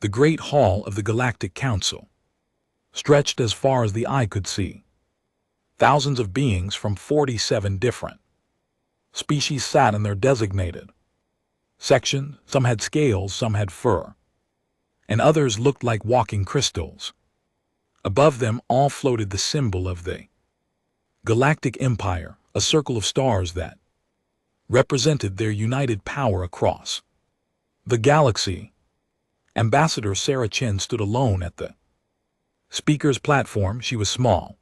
The great hall of the Galactic Council stretched as far as the eye could see. Thousands of beings from 47 different species sat in their designated section. Some had scales, some had fur, and others looked like walking crystals. Above them all floated the symbol of the Galactic Empire, a circle of stars that represented their united power across the galaxy. Ambassador Sarah Chen stood alone at the speaker's platform. She was small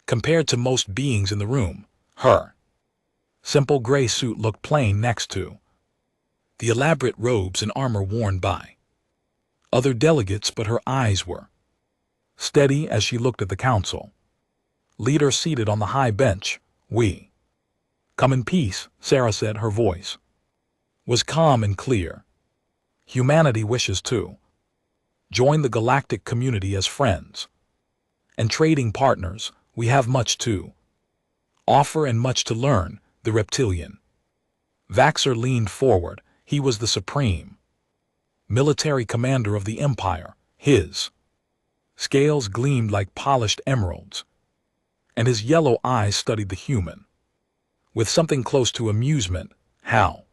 compared to most beings in the room. Her simple gray suit looked plain next to the elaborate robes and armor worn by other delegates, but her eyes were steady as she looked at the council leader seated on the high bench. "We come in peace," Sarah said. Her voice was calm and clear. "Humanity wishes to join the galactic community as friends and trading partners. We have much to offer and much to learn." The reptilian Vaxxer leaned forward. He was the supreme military commander of the Empire. His scales gleamed like polished emeralds, and his yellow eyes studied the human with something close to amusement. "How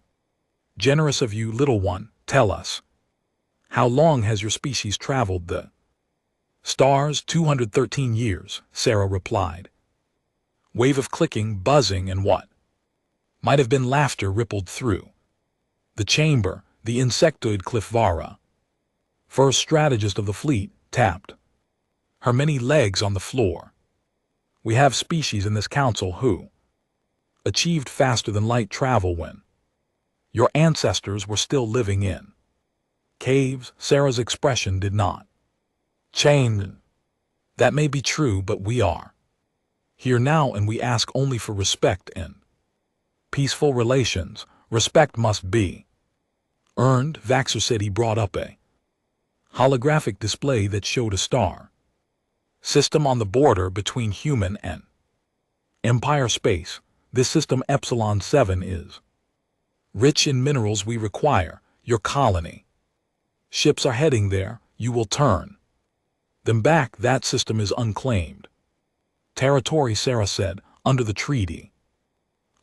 generous of you, little one. Tell us, how long has your species traveled the stars?" 213 years, Sarah replied. Wave of clicking, buzzing, and what might have been laughter rippled through the chamber. The insectoid Cliffvara, first strategist of the fleet, tapped her many legs on the floor. "We have species in this council who achieved faster than light travel when your ancestors were still living in caves." Sarah's expression did not change. "That may be true, but we are here now, and we ask only for respect and peaceful relations. Respect must be earned." Vaxxer said. He brought up a holographic display that showed a star system on the border between human and Empire space. "This system Epsilon 7 is rich in minerals we require. Your colony ships are heading there. You will turn them back. That system is unclaimed territory," Sarah said. "Under the Treaty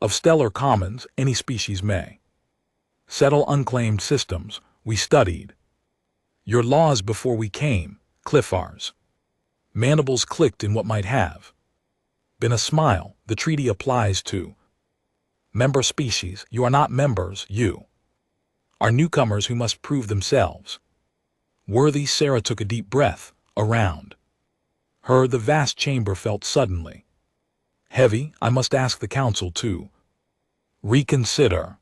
of Stellar Commons, any species may settle unclaimed systems. We studied your laws before we came." Cliffar's mandibles clicked in what might have been a smile. "The treaty applies to member species. You are not members. You are newcomers who must prove themselves worthy." Sarah took a deep breath. Around her, the vast chamber felt suddenly heavy. "I must ask the council to reconsider.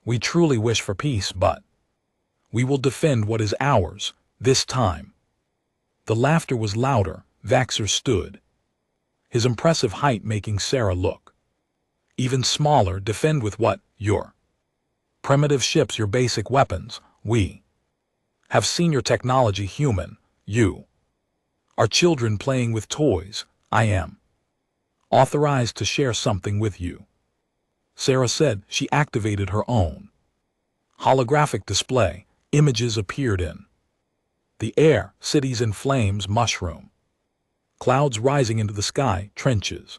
We truly wish for peace, but we will defend what is ours this time." The laughter was louder. Vaxxer stood, his impressive height making Sarah look even smaller. "Defend with what? Your primitive ships, your basic weapons. We have seen your technology, human. You are children playing with toys. I am authorized to share something with you," Sarah said. She activated her own holographic display. Images appeared in the air, cities in flames, mushroom clouds rising into the sky, trenches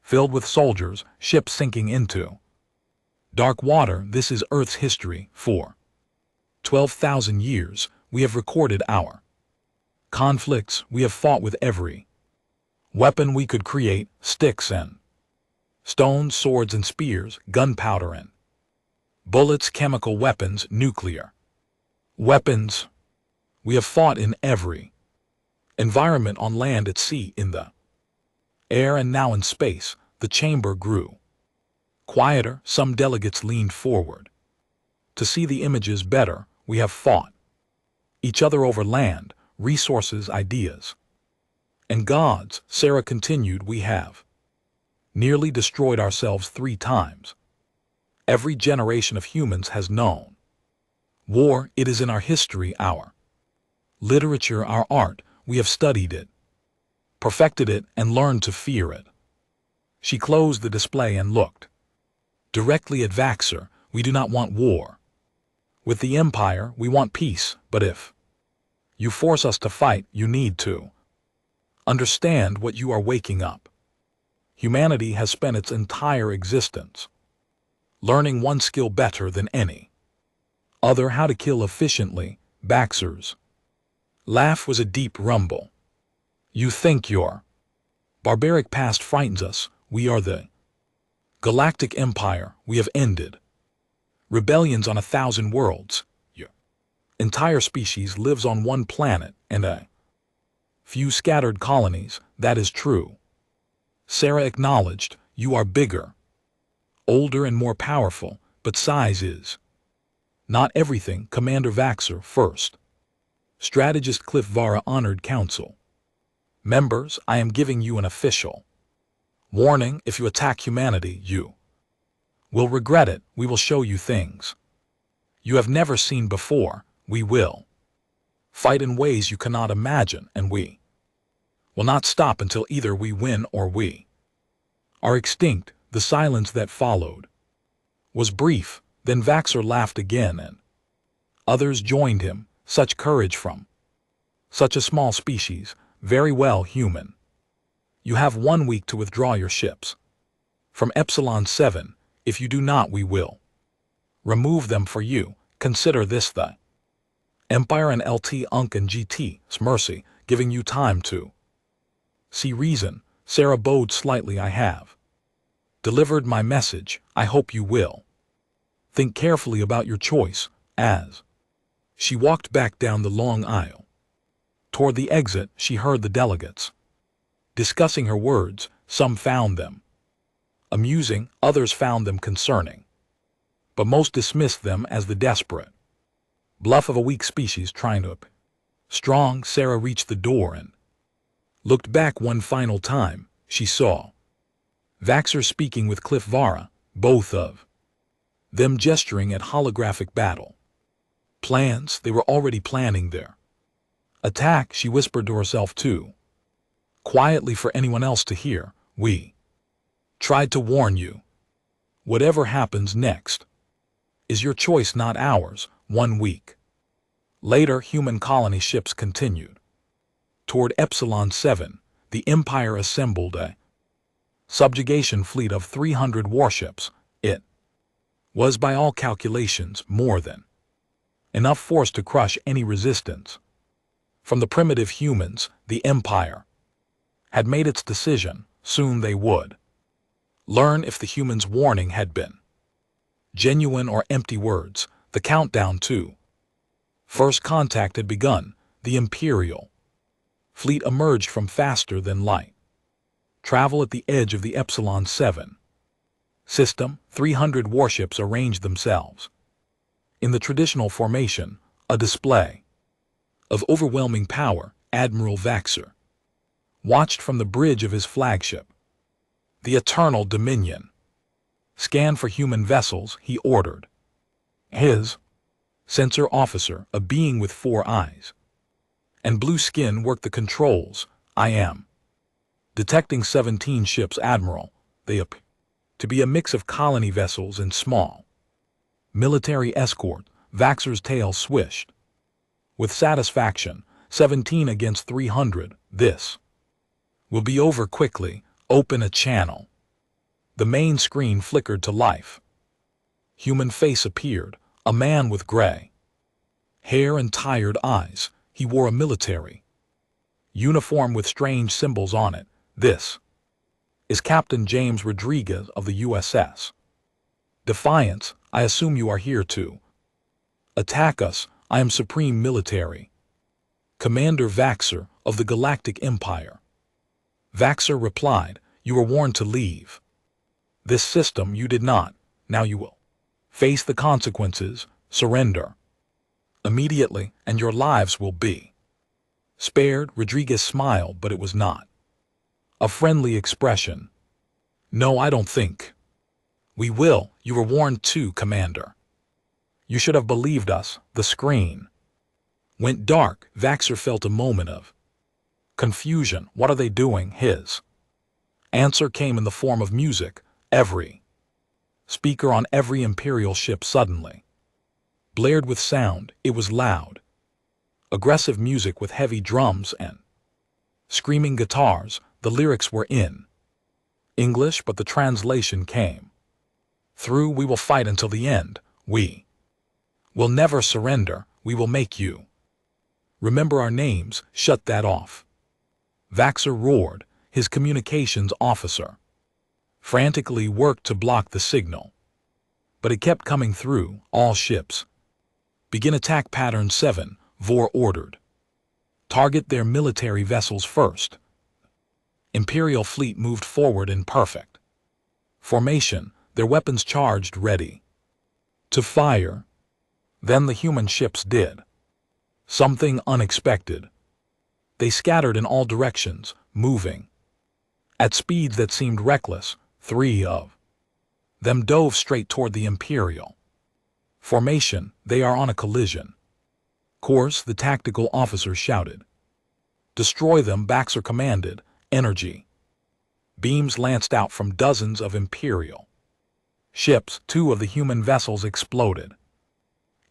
filled with soldiers, ships sinking into dark water. "This is Earth's history. For 12,000 years, we have recorded our conflicts. We have fought with every weapon we could create, sticks and stones, swords and spears, gunpowder and bullets, chemical weapons, nuclear weapons. We have fought in every environment, on land, at sea, in the air, and now in space." The chamber grew quieter. Some delegates leaned forward to see the images better. "We have fought each other over land, resources, ideas, and gods," Sarah continued. "We have nearly destroyed ourselves 3 times. Every generation of humans has known war. It is in our history, our literature, our art. We have studied it, perfected it, and learned to fear it." She closed the display and looked directly at Vaxxer. "We do not want war with the Empire. We want peace. But if You force us to fight, you need to understand what you are waking up. Humanity has spent its entire existence learning one skill better than any other: how to kill efficiently. Baxter's laugh was a deep rumble. You think your barbaric past frightens us. We are the Galactic Empire. We have ended rebellions on 1,000 worlds. Your entire species lives on one planet and a few scattered colonies. That is true. Sarah acknowledged. You are bigger, older and more powerful, but size is not everything. Commander Vaxer first. Strategist Cliff Vara honored council members, I am giving you an official warning. If you attack humanity, you will regret it. We will show you things you have never seen before. We will fight in ways you cannot imagine, and we will not stop until either we win or we are extinct. The silence that followed was brief. Then Vaxer laughed again, and others joined him. Such courage from such a small species. Very well, human. You have 1 week to withdraw your ships from Epsilon 7. If you do not, we will remove them for you. Consider this the Empire and LT Unk and GT's mercy, giving you time to see reason. Sarah bowed slightly. I have delivered my message. I hope you will think carefully about your choice. As she walked back down the long aisle toward the exit, she heard the delegates discussing her words. Some found them amusing, others found them concerning, but most dismissed them as the desperate bluff of a weak species trying to strong. Sarah reached the door and looked back one final time. She saw Vaxer speaking with Cliff Vara, both of them gesturing at holographic battle plans. They were already planning their attack. She whispered to herself too quietly for anyone else to hear. We tried to warn you. Whatever happens next is your choice, not ours. 1 week later, human colony ships continued toward Epsilon 7. The Empire assembled a subjugation fleet of 300 warships. It was by all calculations more than enough force to crush any resistance from the primitive humans. The Empire had made its decision. Soon they would learn if the humans' warning had been genuine or empty words. The countdown to first contact had begun. The Imperial fleet emerged from faster than light travel at the edge of the Epsilon 7 system. 300 warships arranged themselves in the traditional formation, a display of overwhelming power. Admiral Vaxer watched from the bridge of his flagship, the Eternal Dominion. Scan for human vessels, he ordered. His sensor officer, a being with 4 eyes and blue skin, worked the controls. I am detecting 17 ships, Admiral. They appear to be a mix of colony vessels and small military escort. Vaxer's tail swished with satisfaction. 17 against 300. This will be over quickly. Open a channel. The main screen flickered to life. Human face appeared. A man with gray hair and tired eyes. He wore a military uniform with strange symbols on it. This is Captain James Rodriguez of the USS Defiance. I assume you are here to attack us. I am Supreme Military Commander Vaxer of the Galactic Empire. Vaxer replied, you were warned to leave this system. You did not. Now you will face the consequences. Surrender immediately, and your lives will be spared. Rodriguez smiled, but it was not a friendly expression. No, I don't think we will. You were warned too, Commander. You should have believed us. The screen went dark. Vaxer felt a moment of confusion. What are they doing? His answer came in the form of music. Every speaker on every Imperial ship suddenly blared with sound. It was loud, Aggressive music with heavy drums and screaming guitars. The lyrics were in English, but the translation came through. We will fight until the end. We will never surrender. We will make you remember our names. Shut that off. Vaxer roared. His communications officer frantically worked to block the signal, but it kept coming through. All ships, begin attack pattern 7, Vor ordered. Target their military vessels first. Imperial fleet moved forward in perfect formation, their weapons charged, ready to fire. Then the human ships did something unexpected. They scattered in all directions, moving at speeds that seemed reckless. 3 of them dove straight toward the Imperial formation. They are on a collision course, the tactical officer shouted. Destroy them, Baxter commanded. Energy beams lanced out from dozens of Imperial ships. 2 of the human vessels exploded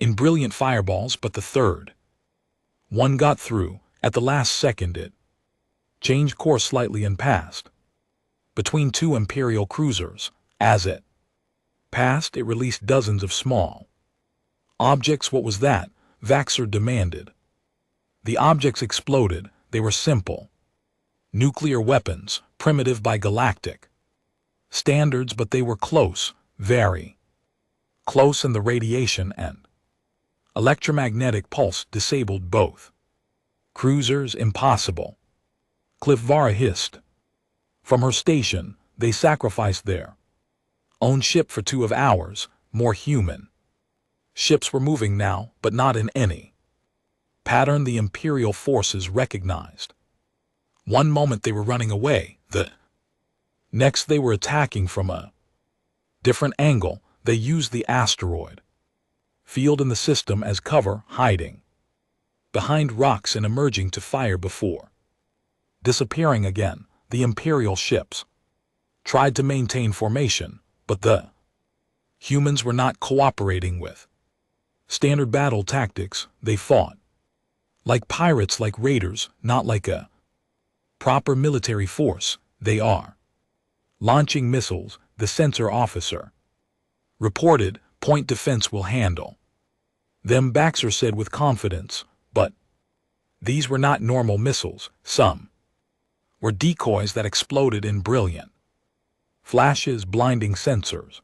in brilliant fireballs, but the third one got through. At the last second it changed course slightly and passed between 2 Imperial cruisers. As it passed, it released dozens of small objects. What was that? Vaxer demanded. The objects exploded. They were simple nuclear weapons, primitive by Galactic standards, but they were close, very close, and the radiation and electromagnetic pulse disabled both cruisers. Impossible, Cliff Vara hissed. From her station, they sacrificed their own ship for 2 of ours. More human ships were moving now, but not in any pattern the Imperial forces recognized. One moment they were running away, the next they were attacking from a different angle. They used the asteroid field in the system as cover, hiding behind rocks and emerging to fire before disappearing again. The Imperial ships tried to maintain formation, but the humans were not cooperating with standard battle tactics. They fought like pirates, like raiders, not like a proper military force. They are launching missiles, the sensor officer reported. Point defense will handle them, Baxter said with confidence. But these were not normal missiles. Some were decoys that exploded in brilliant flashes, blinding sensors.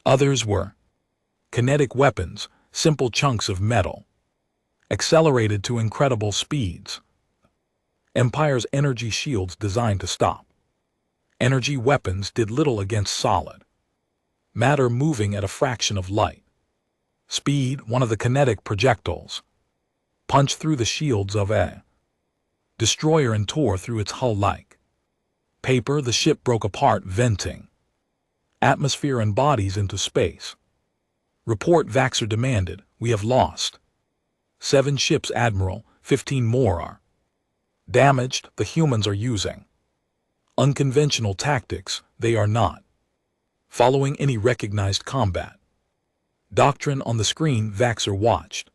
Others were kinetic weapons, simple chunks of metal accelerated to incredible speeds. Empire's energy shields designed to stop energy weapons did little against solid matter moving at a fraction of light speed. One of the kinetic projectiles punched through the shields of a destroyer and tore through its hull like paper. The ship broke apart, venting atmosphere and bodies into space. Report, Vaxer demanded. We have lost 7 ships, Admiral. 15 more are damaged. The humans are using unconventional tactics. They are not following any recognized combat doctrine. On the screen, Vaxer watched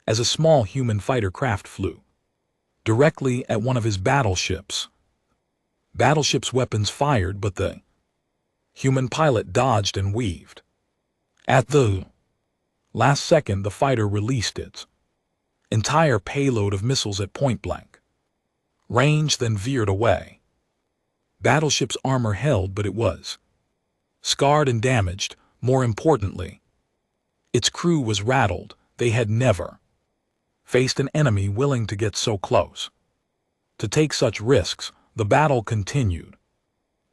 as a small human fighter craft flew directly at one of his battleships. Battleship's weapons fired, but the human pilot dodged and weaved. At the last second, the fighter released its entire payload of missiles at point-blank range, then veered away. Battleship's armor held, but it was scarred and damaged. More importantly, its crew was rattled. They had never faced an enemy willing to get so close to take such risks. The battle continued.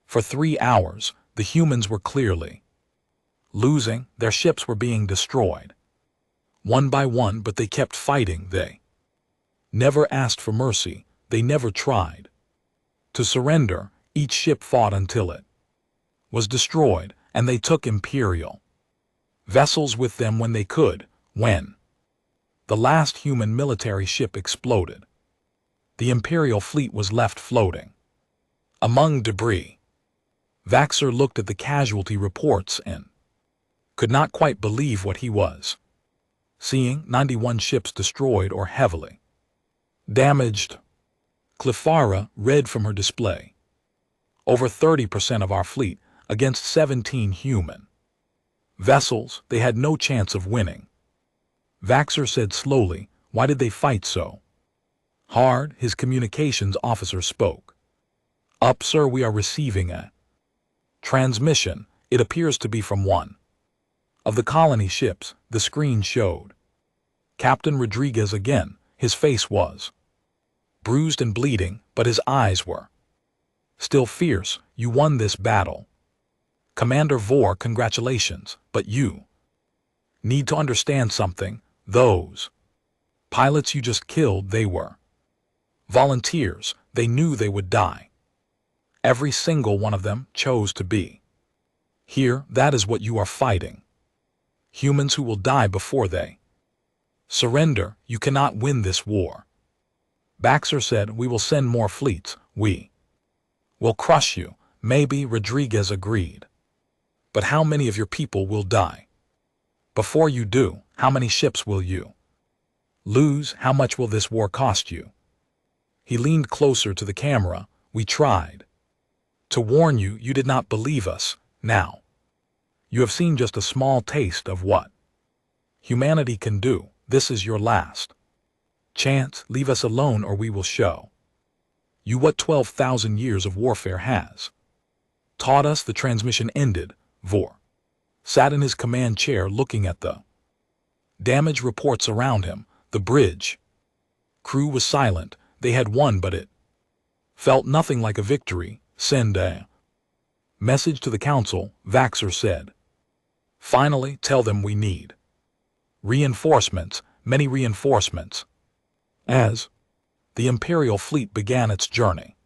For 3 hours, the humans were clearly losing. Their ships were being destroyed one by one, but they kept fighting. They never asked for mercy. They never tried to surrender. Each ship fought until it was destroyed, and they took Imperial vessels with them when they could. When the last human military ship exploded, the Imperial fleet was left floating among debris. Vaxer looked at the casualty reports and could not quite believe what he was seeing 91 ships destroyed or heavily damaged. Clefara read from her display. Over 30% of our fleet against 17 human vessels. They had no chance of winning. Vaxer said slowly, "Why did they fight so hard?" His communications officer spoke. "Up, sir, we are receiving a transmission. It appears to be from one of the colony ships," the screen showed. Captain Rodriguez again. His face was bruised and bleeding, but his eyes were still fierce. "You won this battle, Commander Vor, congratulations, but you need to understand something. Those pilots you just killed, they were volunteers. They knew they would die. Every single one of them chose to be here. That is what you are fighting. Humans who will die before they surrender. You cannot win this war." Baxter said, "We will send more fleets. We will crush you." Maybe, Rodriguez agreed. "But how many of your people will die? Before you do, how many ships will you lose? How much will this war cost you?" He leaned closer to the camera. "We tried to warn you. You did not believe us. Now you have seen just a small taste of what humanity can do. This is your last chance. Leave us alone or we will show you what 12,000 years of warfare has taught us." The transmission ended. Vor sat in his command chair looking at the damage reports around him. The bridge crew was silent. They had won, but it felt nothing like a victory. "Send a message to the council," Vaxer said. "Finally, tell them we need reinforcements, many reinforcements." As the Imperial fleet began its journey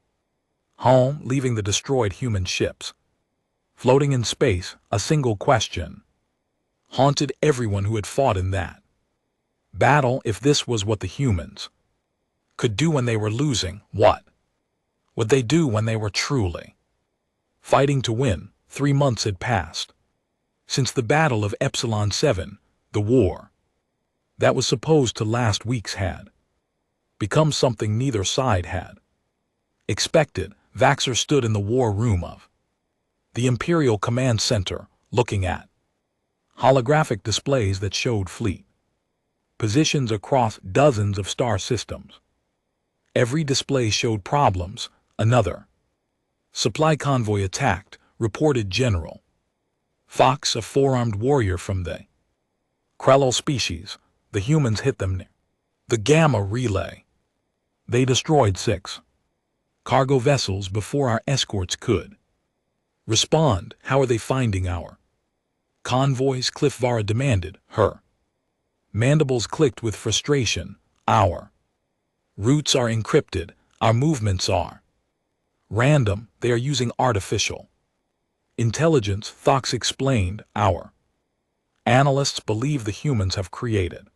home, leaving the destroyed human ships floating in space, a single question haunted everyone who had fought in that battle. If this was what the humans could do when they were losing, what would they do when they were truly fighting to win? 3 months had passed since the Battle of Epsilon 7. The war that was supposed to last weeks had become something neither side had expected. Vaxer stood in the war room of the Imperial Command Center, looking at holographic displays that showed fleet positions across dozens of star systems. Every display showed problems. Another supply convoy attacked, reported General Fox, a 4-armed warrior from the Krell species. The humans hit them near the Gamma relay. They destroyed 6 cargo vessels before our escorts could respond. "How are they finding our convoys?" Cliffvara demanded. Her mandibles clicked with frustration. "Our routes are encrypted. Our movements are random. They are using artificial intelligence," Thox explained. "Our analysts believe the humans have created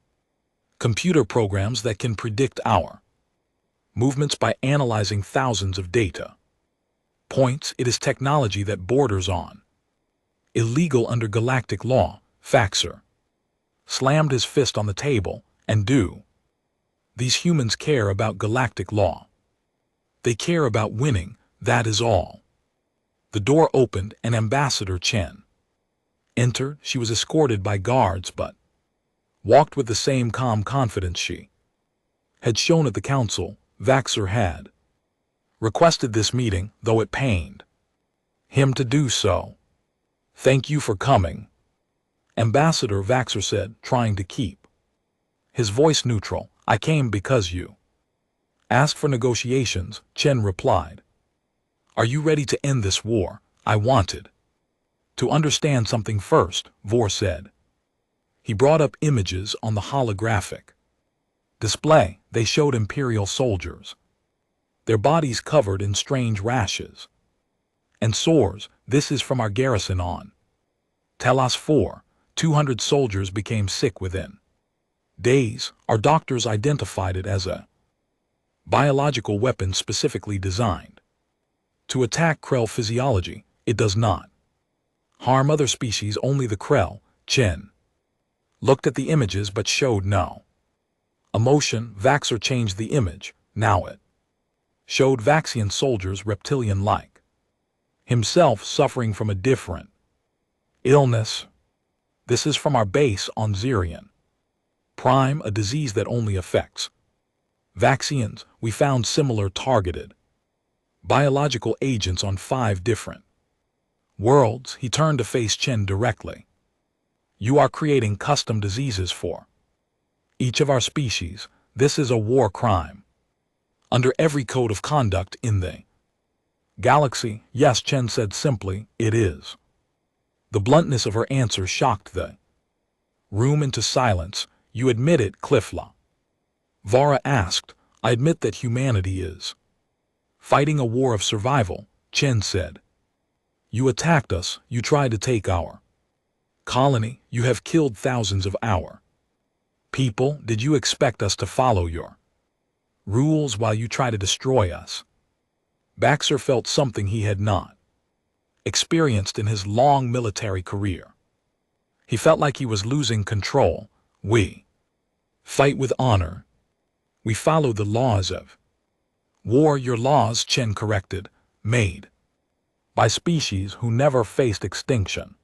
computer programs that can predict our movements by analyzing thousands of data points. It is technology that borders on illegal under galactic law." Faxer slammed his fist on the table. "And do these humans care about galactic law? They care about winning, that is all." The door opened and Ambassador Chen entered. She was escorted by guards but walked with the same calm confidence she had shown at the council. Vaxer had requested this meeting, though it pained him to do so. "Thank you for coming," Ambassador Vaxer said, trying to keep his voice neutral. "I came because you asked for negotiations," Chen replied. "Are you ready to end this war?" "I wanted to understand something first," Vor said. He brought up images on the holographic display. They showed Imperial soldiers, their bodies covered in strange rashes and sores. "This is from our garrison on Telos 4. 200 soldiers became sick within days. Our doctors identified it as a biological weapon specifically designed to attack Krell physiology. It does not harm other species, only the Krell." Chen Looked at the images but showed no emotion. Vaxxer changed the image. Now it showed Vaxian soldiers reptilian-like, himself suffering from a different illness. This is from our base on Zirian Prime, a disease that only affects Vaxians. We found similar targeted biological agents on 5 different worlds. He turned to face Chen directly. You are creating custom diseases for each of our species. This is a war crime under every code of conduct in the galaxy. Yes, Chen said simply, it is. The bluntness of her answer shocked the room into silence. You admit it, Cliffla? Vara asked. I admit that humanity is fighting a war of survival, Chen said. You attacked us, you tried to take our colony, you have killed thousands of our people. Did you expect us to follow your rules while you try to destroy us? Baxter felt something he had not experienced in his long military career. He felt like he was losing control. We fight with honor. We follow the laws of war. Your laws, Chen corrected, made by species who never faced extinction.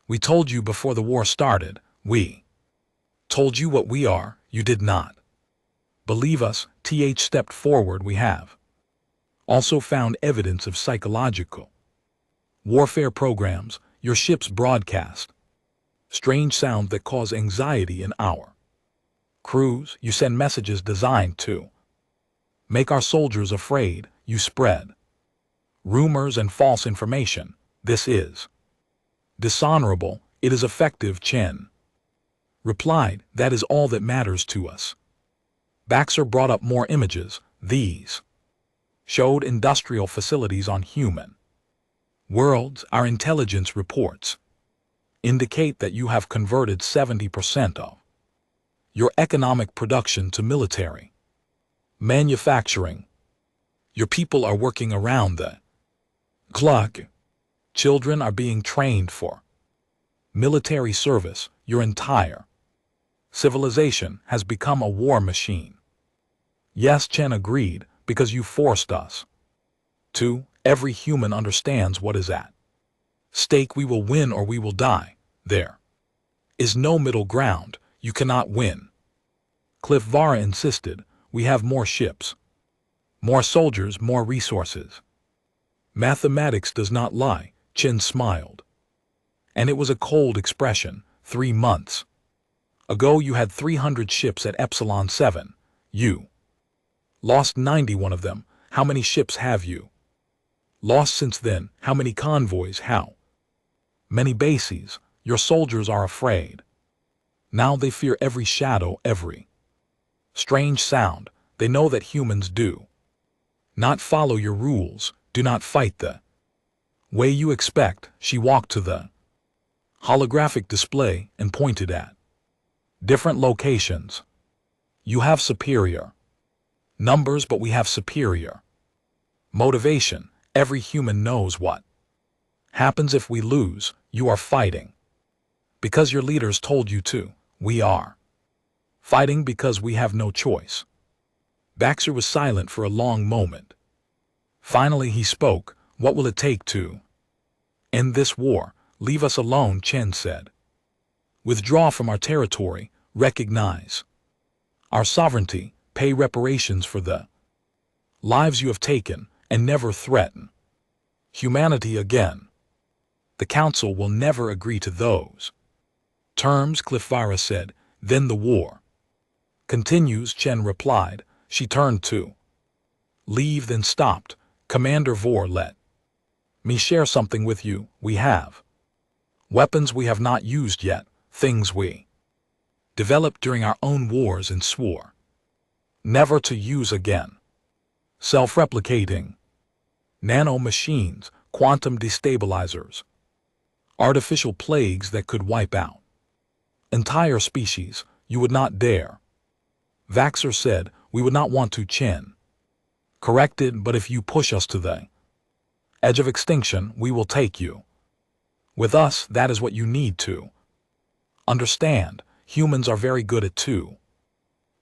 We told you before the war started. We told you what we are. You did not believe us. TH stepped forward. We have also found evidence of psychological warfare programs. Your ships broadcast strange sounds that cause anxiety in our crews. You send messages designed to make our soldiers afraid. You spread rumors and false information. This is dishonorable. It is effective, Chen replied. That is all that matters to us. Baxter brought up more images. These showed industrial facilities on human worlds. Our intelligence reports indicate that you have converted 70% of your economic production to military manufacturing. Your people are working around the clock. Children are being trained for military service. Your entire civilization has become a war machine. Yes, Chen agreed, because you forced us to. Every human understands what is at stake. We will win or we will die. There is no middle ground. You cannot win. Cliff Vara insisted. We have more ships, more soldiers, more resources. Mathematics does not lie. Chen smiled. And it was a cold expression. 3 months ago you had 300 ships at Epsilon 7. You lost 91 of them. How many ships have you lost since then? How many convoys? How many bases? Your soldiers are afraid. Now they fear every shadow, every strange sound. They know that humans do not follow your rules, do not fight the way you expect. She walked to the holographic display and pointed at different locations. You have superior numbers, but we have superior motivation. Every human knows what happens if we lose. You are fighting because your leaders told you to. We are fighting because we have no choice. Baxter was silent for a long moment. Finally he spoke. What will it take to end this war? Leave us alone, Chen said. Withdraw from our territory, recognize our sovereignty, pay reparations for the lives you have taken, and never threaten humanity again. The Council will never agree to those terms, Cliffvara said. Then the war continues, Chen replied. She turned to leave, then stopped. Commander Vor, let me share something with you. We have weapons we have not used yet, things we developed during our own wars and swore never to use again. Self-replicating nano-machines, quantum destabilizers, artificial plagues that could wipe out entire species. You would not dare. Vaxxer said. We would not want to, Chen corrected, but if you push us to the edge of extinction, we will take you with us. That is what you need to understand. Humans are very good at two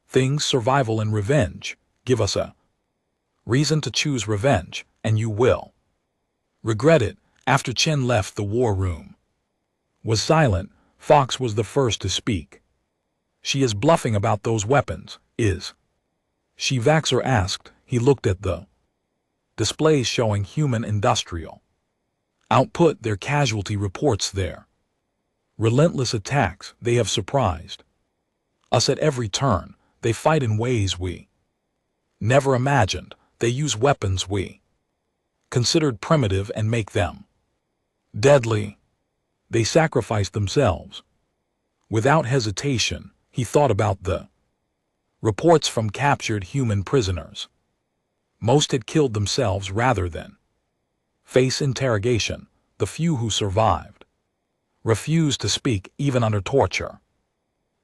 things: survival and revenge. Give us a reason to choose revenge, and you will regret it. After Chen left the war room, was silent, Fox was the first to speak. She is bluffing about those weapons, is she? Vaxer asked. He looked at the displays showing human industrial output, their casualty reports, their relentless attacks. They have surprised us at every turn. They fight in ways we never imagined. They use weapons we considered primitive and make them deadly. They sacrifice themselves. Without hesitation, he thought about the reports from captured human prisoners. Most had killed themselves rather than face interrogation. The few who survived refused to speak even under torture.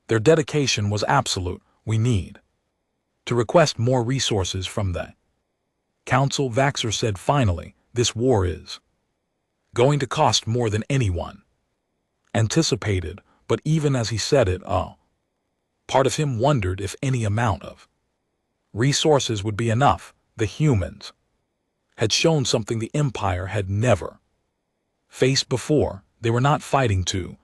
Their dedication was absolute. We need to request more resources from the Council, Vaxer said finally. This war is going to cost more than anyone anticipated, but even as he said it, part of him wondered if any amount of resources would be enough. The humans had shown something the Empire had never faced before. They were not fighting to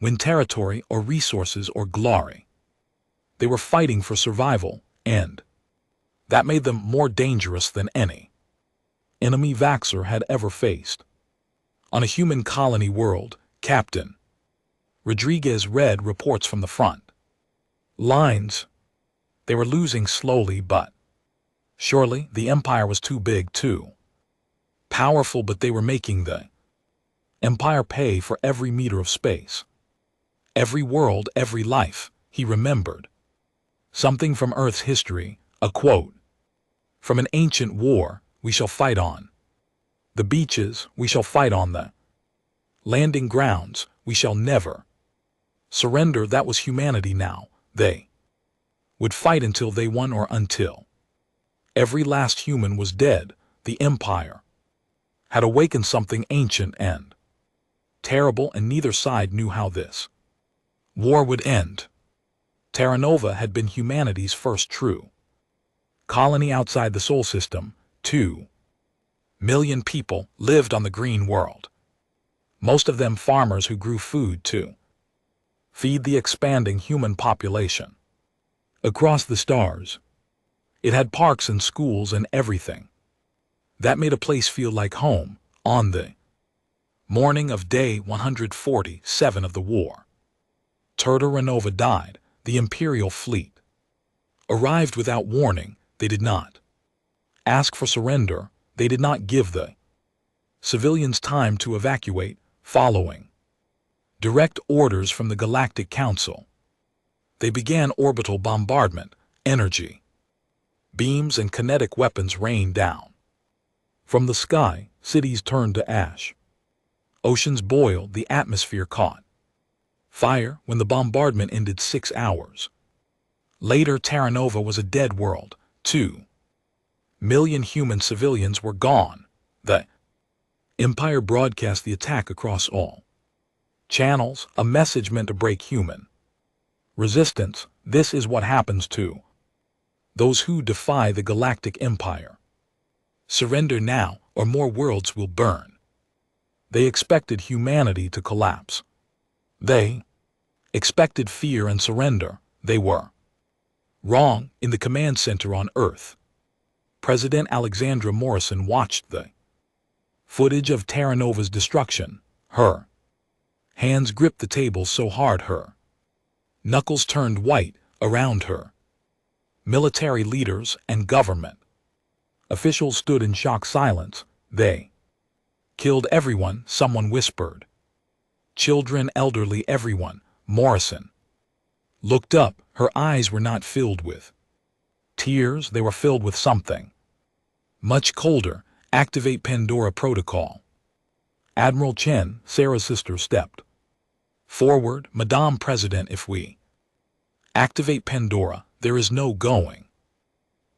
win territory or resources or glory. They were fighting for survival, and that made them more dangerous than any enemy Vaxer had ever faced. On a human colony world, Captain Rodriguez read reports from the front lines. They were losing slowly but surely. The Empire was too big, too powerful, but they were making the Empire pay for every meter of space, every world, every life. He remembered something from Earth's history, a quote from an ancient war: "We shall fight on the beaches, we shall fight on the landing grounds, we shall never surrender." That was humanity now. They would fight until they won, or until every last human was dead. The Empire had awakened something ancient and terrible, and neither side knew how this war would end. Terra Nova had been humanity's first true colony outside the Sol system. 2 million people lived on the green world, most of them farmers who grew food to feed the expanding human population. Across the stars, it had parks and schools and everything that made a place feel like home. On the morning of day 147 of the war, Terra Nova died. The Imperial fleet arrived without warning. They did not ask for surrender. They did not give the civilians time to evacuate. Following direct orders from the Galactic Council, they began orbital bombardment. Energy beams and kinetic weapons rained down from the sky. Cities turned to ash. Oceans boiled. The atmosphere caught fire. When the bombardment ended 6 hours later, Terra Nova was a dead world. 2 million human civilians were gone. The Empire broadcast the attack across all channels, a message meant to break human resistance. This is what happens to those who defy the Galactic Empire. Surrender now, or more worlds will burn. They expected humanity to collapse. They expected fear and surrender. They were wrong. In the command center on Earth, President Alexandra Morrison watched the footage of Terra Nova's destruction. Her hands gripped the table so hard her knuckles turned white. Around her, military leaders and government officials stood in shocked silence. They killed everyone, someone whispered. Children, elderly, everyone. Morrison looked up. Her eyes were not filled with tears. They were filled with something much colder. Activate Pandora Protocol. Admiral Chen, Sarah's sister, stepped forward. Madame President, if we activate Pandora, there is no going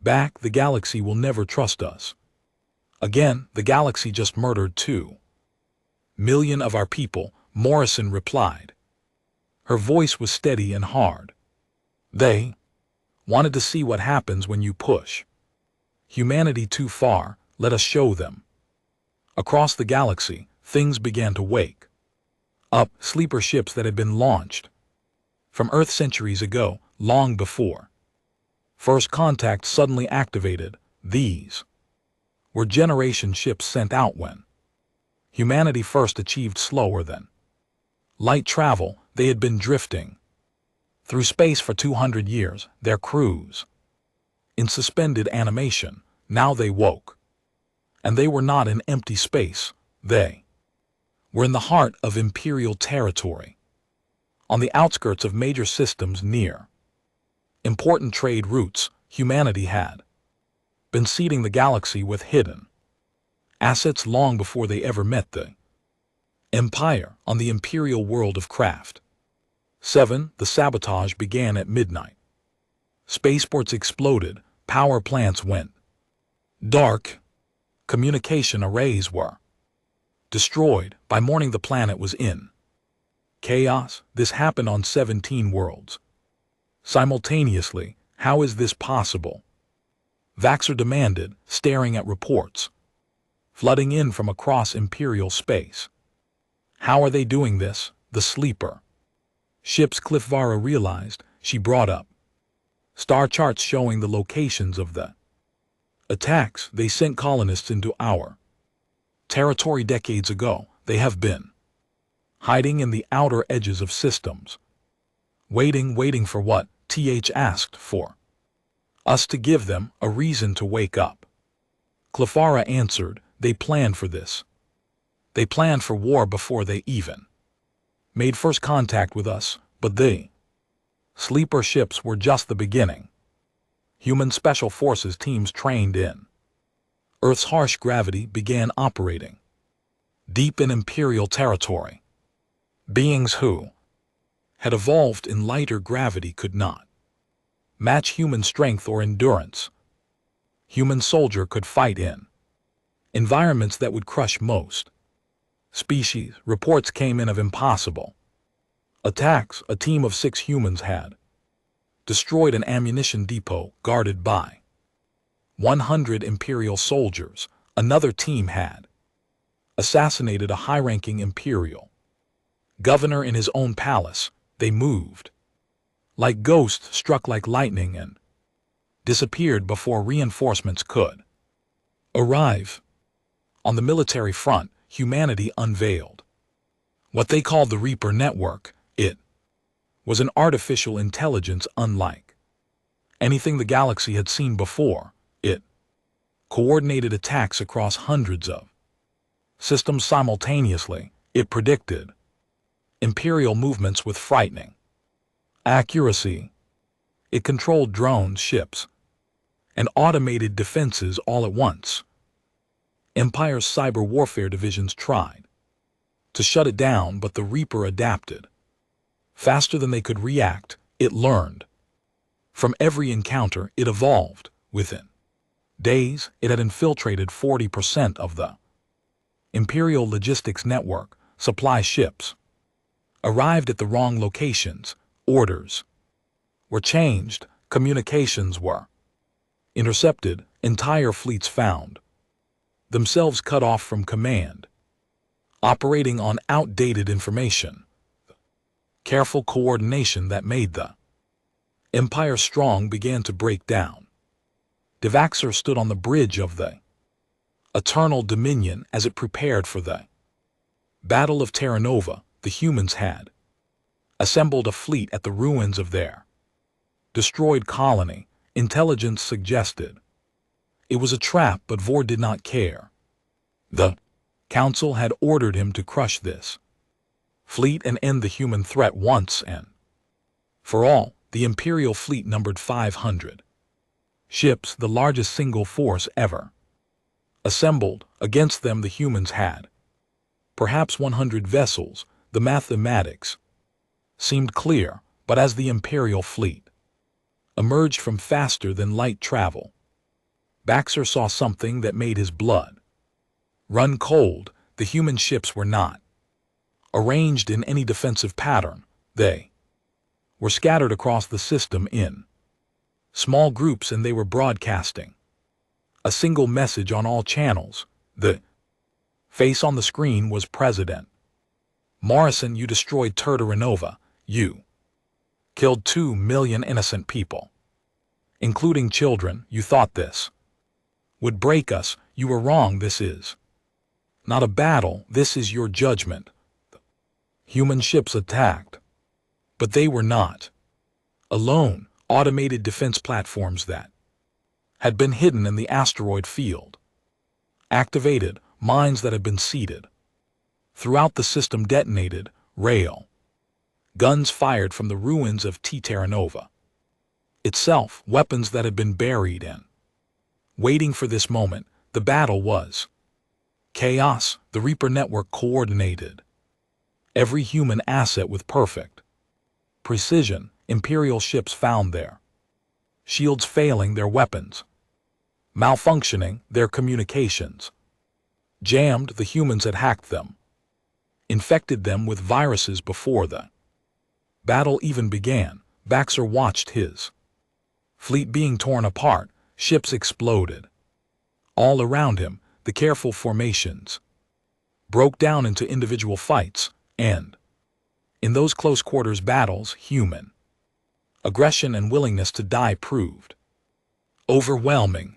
back. The galaxy will never trust us again. The galaxy just murdered 2 million of our people, Morrison replied. Her voice was steady and hard. They wanted to see what happens when you push humanity too far. Let us show them. Across the galaxy, things began to wake up. Sleeper ships that had been launched from Earth centuries ago, long before first contact suddenly activated. These were generation ships sent out when humanity first achieved slower than light travel. They had been drifting through space for 200 years, their crews in suspended animation. Now they woke. And they were not in empty space. They were in the heart of Imperial territory, on the outskirts of major systems near important trade routes. Humanity had been seeding the galaxy with hidden assets long before they ever met the Empire on the Imperial world of craft. 7. The sabotage began at midnight. Spaceports exploded, power plants went dark, communication arrays were destroyed. By morning the planet was in chaos. This happened on 17 worlds simultaneously. How is this possible? Vaxxer demanded, staring at reports flooding in from across Imperial space. How are they doing this? The sleeper ships. Clifvara realized. She brought up star charts showing the locations of the attacks. They sent colonists into our territory decades ago. They have been hiding in the outer edges of systems. Waiting for what? TH asked for us to give them a reason to wake up. Clifvara answered, they planned for this. They planned for war before they even made first contact with us, but the sleeper ships were just the beginning. Human special forces teams trained in Earth's harsh gravity began operating deep in Imperial territory. Beings who had evolved in lighter gravity could not match human strength or endurance. Human soldier could fight in environments that would crush most species. Reports came in of impossible attacks. A team of 6 humans had destroyed an ammunition depot guarded by 100 Imperial soldiers. Another team had assassinated a high-ranking Imperial governor in his own palace. They moved like ghosts, struck like lightning, and disappeared before reinforcements could arrive. On the military front, humanity unveiled what they called the Reaper Network. It was an artificial intelligence unlike anything the galaxy had seen before. It coordinated attacks across hundreds of systems simultaneously. It predicted Imperial movements with frightening accuracy. It controlled drones, ships, and automated defenses all at once. Empire's cyber warfare divisions tried to shut it down, but the Reaper adapted faster than they could react. It learned from every encounter. It evolved. Within days, it had infiltrated 40% of the Imperial logistics network. Supply ships arrived at the wrong locations. Orders were changed. Communications were intercepted. Entire fleets found themselves cut off from command, operating on outdated information. Careful coordination that made the Empire strong began to break down. Vaxxer stood on the bridge of the Eternal Dominion as it prepared for the Battle of Terra Nova. The humans had assembled a fleet at the ruins of their destroyed colony. Intelligence suggested it was a trap, but Vor did not care. The Council had ordered him to crush this fleet and end the human threat once and for all. The Imperial fleet numbered 500 ships, the largest single force ever assembled. Against them the humans had perhaps 100 vessels. The mathematics seemed clear, but as the Imperial fleet emerged from faster than light travel, Vaxxer saw something that made his blood run cold. The human ships were not arranged in any defensive pattern. They were scattered across the system in small groups, and they were broadcasting a single message on all channels. The face on the screen was President Morrison. You destroyed Terra. You killed 2 million innocent people, including children. You thought this would break us. You were wrong. This is not a battle. This is your judgment. Human ships attacked, but they were not alone. Automated defense platforms that had been hidden in the asteroid field activated, mines that had been seeded throughout the system detonated, rail guns fired from the ruins of Terra itself, weapons that had been buried in waiting for this moment. The battle was chaos. The Reaper network coordinated every human asset with perfect precision. Imperial ships found their shields failing, their weapons malfunctioning, their communications jammed. The humans had hacked them, infected them with viruses before the battle even began. Vaxxer watched his fleet being torn apart. Ships exploded all around him. The careful formations broke down into individual fights, and in those close quarters battles, human aggression and willingness to die proved overwhelming.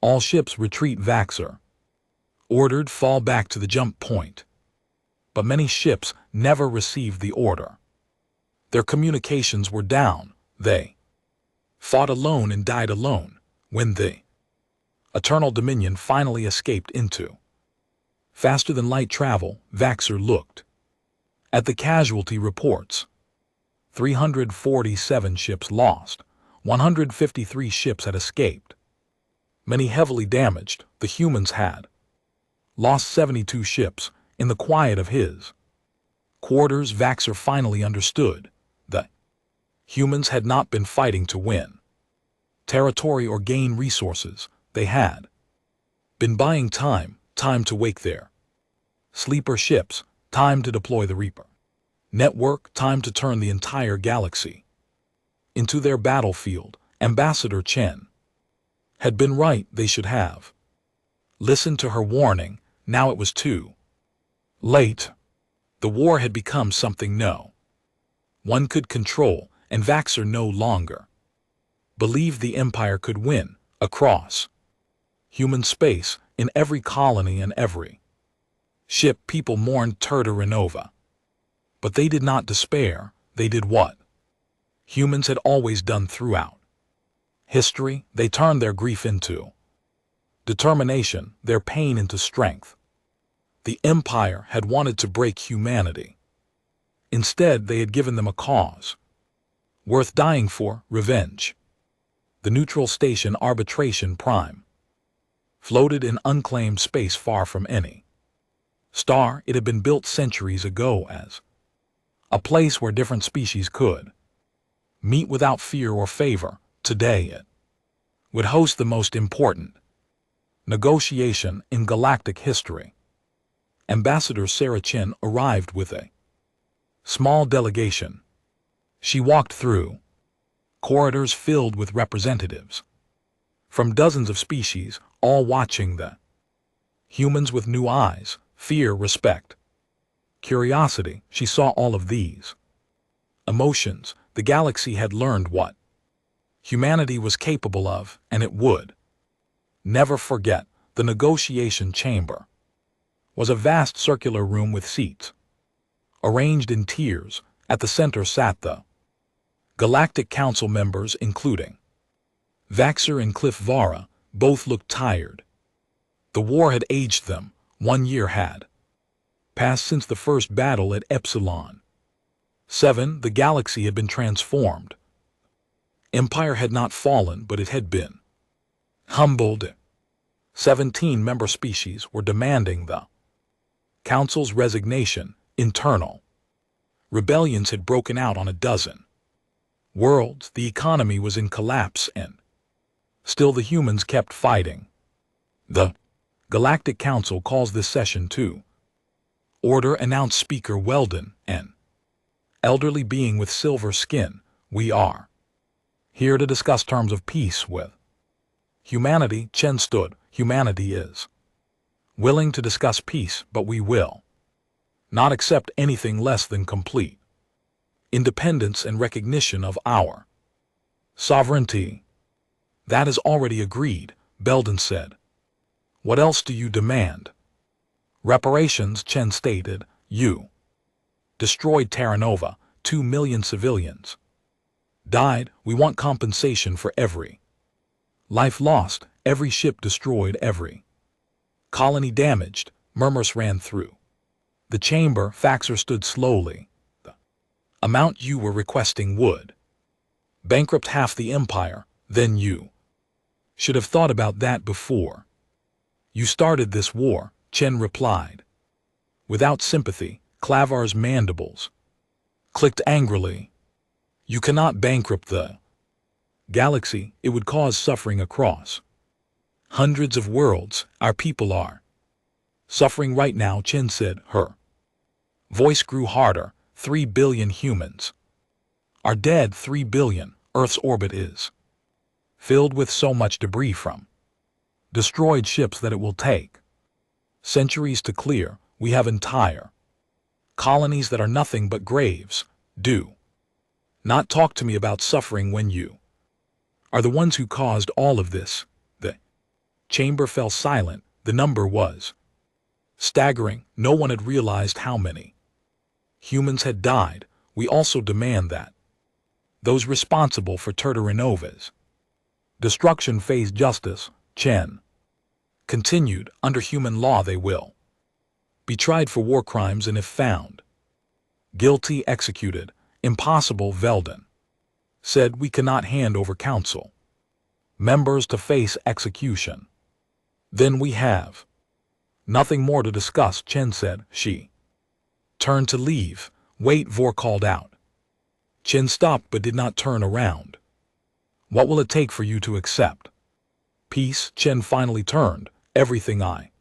All ships retreat. Vaxxer ordered fall back to the jump point, but many ships never received the order. Their communications were down. They fought alone and died alone. When the Eternal Dominion finally escaped into faster-than-light travel, Vaxxer looked at the casualty reports. 347 ships lost. 153 ships had escaped, many heavily damaged. The humans had lost 72 ships. In the quiet of his quarters, Vaxxer finally understood that humans had not been fighting to win territory or gain resources. They had been buying time to wake their sleeper ships, time to deploy the Reaper network, time to turn the entire galaxy into their battlefield. Ambassador Chen had been right. They should have listened to her warning. Now it was too late. The war had become something no one could control, and Vaxxer no longer believed the Empire could win. Across human space, in every colony and every ship, people mourned Terra. But they did not despair. They did what humans had always done throughout history. They turned their grief into determination, their pain into strength. The Empire had wanted to break humanity. Instead, they had given them a cause worth dying for: revenge. The neutral station Arbitration Prime floated in unclaimed space far from any star. It had been built centuries ago as a place where different species could meet without fear or favor. Today it would host the most important negotiation in galactic history. Ambassador Sarah Chen arrived with a small delegation. She walked through corridors filled with representatives from dozens of species, all watching the humans with new eyes: fear, respect, curiosity. She saw all of these emotions. The galaxy had learned what humanity was capable of, and it would never forget. The negotiation chamber was a vast circular room with seats arranged in tiers. At the center sat the Galactic Council members, including Vaxxer and Cliff Vara. Both looked tired. The war had aged them. 1 year had passed since the first battle at Epsilon 7. The galaxy had been transformed. Empire had not fallen, but it had been humbled. 17 member species were demanding the Council's resignation. Internal rebellions had broken out on a dozen worlds. The economy was in collapse, and still the humans kept fighting. The Galactic Council calls this session to order, announced Speaker Weldon, an elderly being with silver skin, we are here to discuss terms of peace with humanity. Chen stood. Humanity is willing to discuss peace, but we will not accept anything less than complete independence and recognition of our sovereignty. That is already agreed, Belden said. What else do you demand? Reparations, Chen stated. You destroyed Terra Nova, 2 million civilians died. We want compensation for every life lost, every ship destroyed, every colony damaged. Murmurs ran through the chamber. Faxer stood slowly. The amount you were requesting would bankrupt half the empire. Then you should have thought about that before you started this war, Chen replied. Without sympathy, Clavar's mandibles clicked angrily. You cannot bankrupt the galaxy. It would cause suffering across hundreds of worlds. Our people are suffering right now, Chen said. Her voice grew harder. 3 billion humans are dead. 3 billion. Earth's orbit is filled with so much debris from destroyed ships that it will take centuries to clear. We have entire colonies that are nothing but graves. Do not talk to me about suffering when you are the ones who caused all of this. The chamber fell silent. The number was staggering. No one had realized how many humans had died. We also demand that those responsible for Terra Nova's destruction face justice, Chen continued. Under human law they will be tried for war crimes and if found guilty, executed. Impossible, Velden said. We cannot hand over council members to face execution. Then we have nothing more to discuss, Chen said. She turned to leave. Wait, Vor called out. Chen stopped but did not turn around. What will it take for you to accept peace? Chen finally turned. Everything I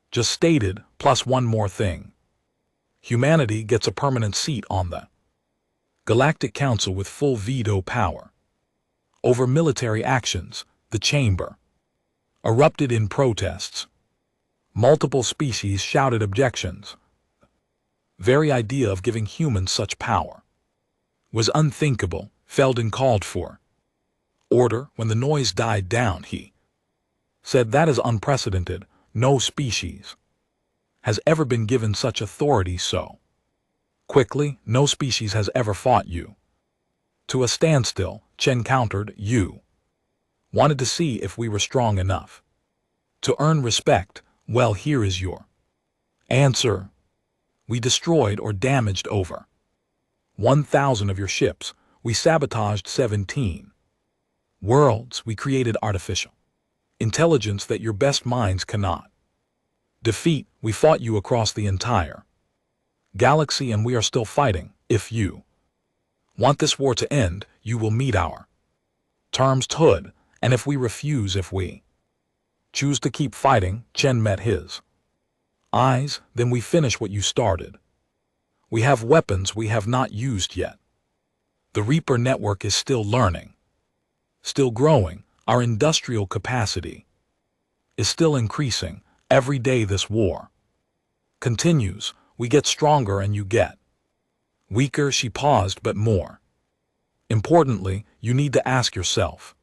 just stated, plus one more thing. Humanity gets a permanent seat on the Galactic Council with full veto power over military actions. The chamber erupted in protests. Multiple species shouted objections. Very idea of giving humans such power was unthinkable. Felden called for order. When the noise died down, he said, that is unprecedented. No species has ever been given such authority so quickly. No species has ever fought you to a standstill, Chen countered. You wanted to see if we were strong enough to earn respect. Well, here is your answer. We destroyed or damaged over 1,000 of your ships. We sabotaged 17 worlds. We created artificial intelligence that your best minds cannot defeat. We fought you across the entire galaxy and we are still fighting. If you want this war to end, you will meet our terms, Hood. And if we refuse, if we choose to keep fighting, Chen met his eyes, then we finish what you started. We have weapons we have not used yet. The Reaper network is still learning, still growing. Our industrial capacity is still increasing. Every day this war continues, we get stronger and you get weaker. She paused, but more importantly, you need to ask yourself,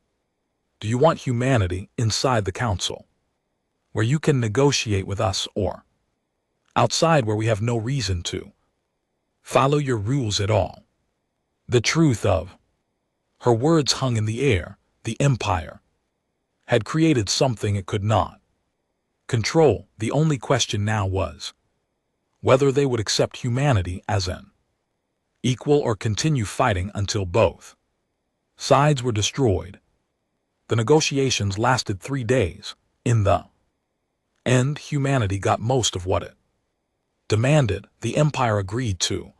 do you want humanity inside the council, where you can negotiate with us, or outside where we have no reason to follow your rules at all? The truth of her words hung in the air. The Empire had created something it could not control. The only question now was whether they would accept humanity as an equal or continue fighting until both sides were destroyed. The negotiations lasted 3 days. In the end, humanity got most of what it demanded. The Empire agreed to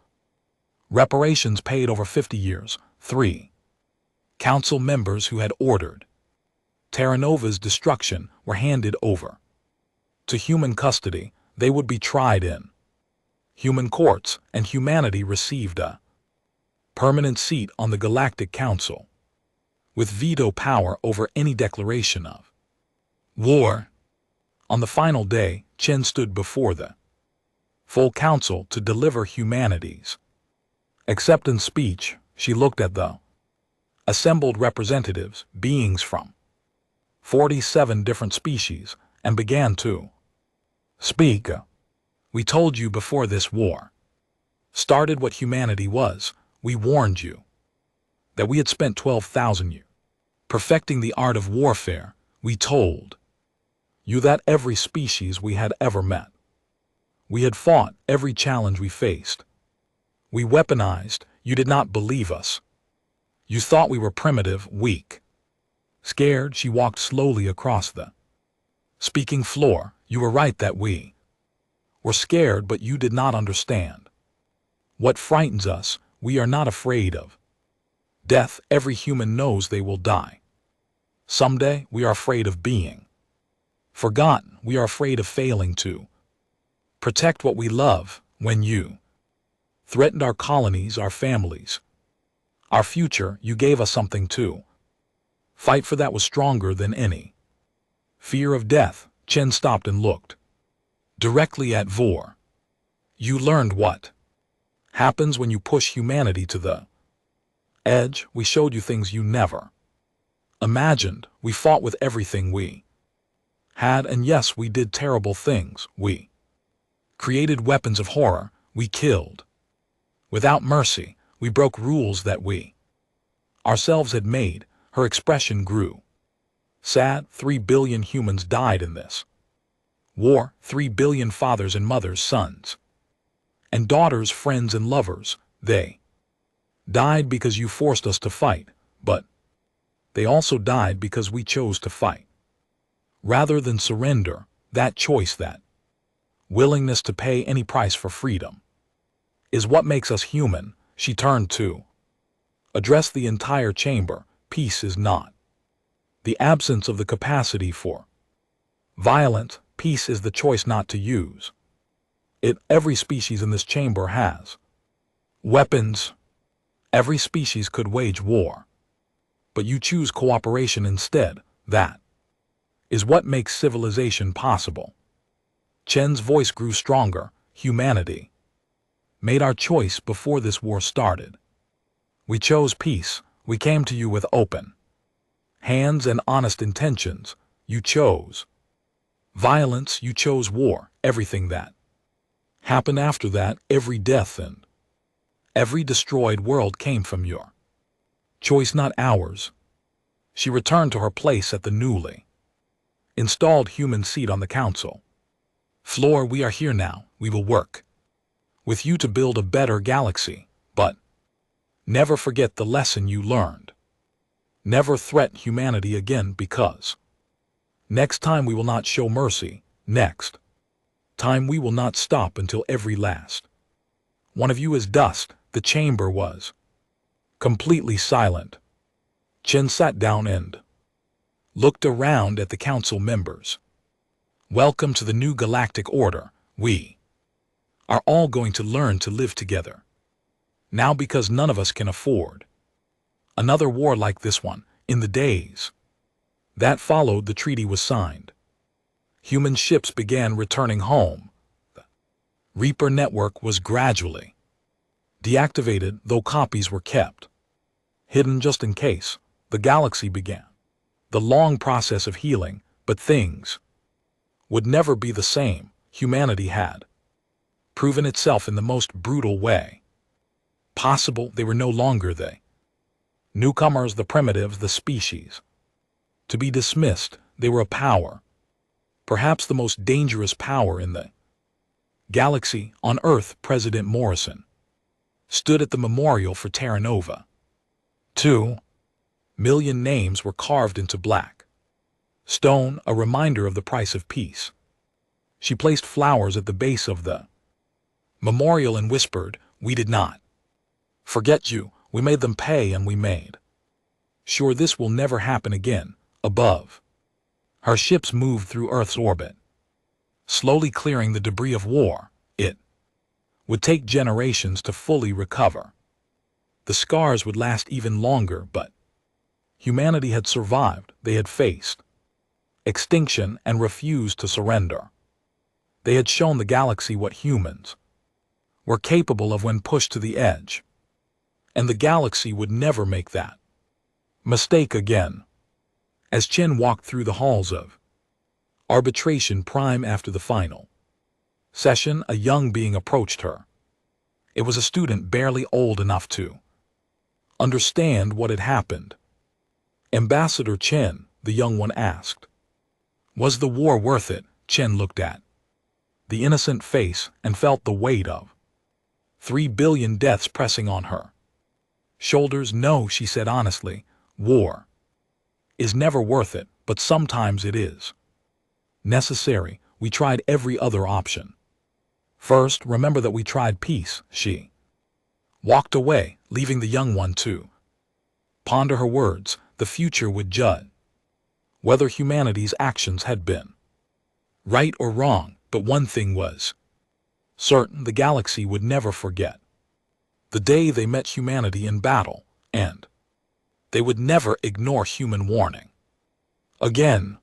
reparations paid over 50 years. 3 council members who had ordered Terra Nova's destruction were handed over to human custody. They would be tried in human courts, and humanity received a permanent seat on the Galactic Council, with veto power over any declaration of war. On the final day, Chen stood before the full council to deliver humanity's acceptance speech. She looked at the assembled representatives, beings from 47 different species, and began to speak. We told you before this war started what humanity was. We warned you that we had spent 12,000 years perfecting the art of warfare. We told you that every species we had ever met, we had fought every challenge we faced. We weaponized. You did not believe us. You thought we were primitive, weak. Scared, she walked slowly across the speaking floor. You were right that we were scared, but you did not understand. What frightens us, we are not afraid of death. Every human knows they will die someday. We are afraid of being forgotten. We are afraid of failing to protect what we love. When you threatened our colonies, our families, our future, you gave us something to fight for that was stronger than any fear of death. Chen stopped and looked directly at Vor. You learned what happens when you push humanity to the edge. We showed you things you never imagined. We fought with everything we had, and yes, we did terrible things. We created weapons of horror. We killed without mercy. We broke rules that we ourselves had made. Her expression grew sad. 3 billion humans died in this war. 3 billion fathers and mothers, sons and daughters, friends and lovers. They died because you forced us to fight, but they also died because we chose to fight rather than surrender. That choice, that willingness to pay any price for freedom, is what makes us human. She turned to address the entire chamber. Peace is not the absence of the capacity for violence. Peace is the choice not to use it. Every species in this chamber has weapons. Every species could wage war, but you choose cooperation instead. That is what makes civilization possible. Chen's voice grew stronger. Humanity made our choice before this war started. We chose peace. We came to you with open hands and honest intentions. You chose violence. You chose war. Everything that happened after that, every death and every destroyed world, came from your choice, not ours. She returned to her place at the newly installed human seat on the council floor. We are here now. We will work with you to build a better galaxy, but never forget the lesson you learned. Never threaten humanity again, because next time we will not show mercy. Next time we will not stop until every last one of you is dust. The chamber was completely silent. Chen sat down and looked around at the council members. Welcome to the new galactic order. We are all going to learn to live together now, because none of us can afford another war like this one. In the days that followed, the treaty was signed. Human ships began returning home. The Reaper network was gradually deactivated, though copies were kept hidden just in case. The galaxy began the long process of healing, but things would never be the same. Humanity had proven itself in the most brutal way possible. They were no longer the newcomers, the primitives, the species to be dismissed. They were a power, perhaps the most dangerous power in the galaxy. On Earth, President Morrison stood at the memorial for Terra Nova. 2 million names were carved into black stone, a reminder of the price of peace. She placed flowers at the base of the memorial and whispered, "We did not forget you. We made them pay, and we made sure this will never happen again." Above her, ships moved through Earth's orbit, slowly clearing the debris of war. It would take generations to fully recover The scars would last even longer, but humanity had survived. They had faced extinction and refused to surrender. They had shown the galaxy what humans were capable of when pushed to the edge. And the galaxy would never make that mistake again. As Chen walked through the halls of arbitration prime after the final session, a young being approached her. It was a student barely old enough to understand what had happened. Ambassador Chen, the young one asked. Was the war worth it? Chen looked at the innocent face and felt the weight of 3 billion deaths pressing on her shoulders. No, she said honestly, war is never worth it, but sometimes it is necessary. We tried every other option. First, remember that we tried peace. She walked away, leaving the young one to ponder her words. The future would judge whether humanity's actions had been right or wrong, but one thing was certain: the galaxy would never forget the day they met humanity in battle, and they would never ignore human warning again.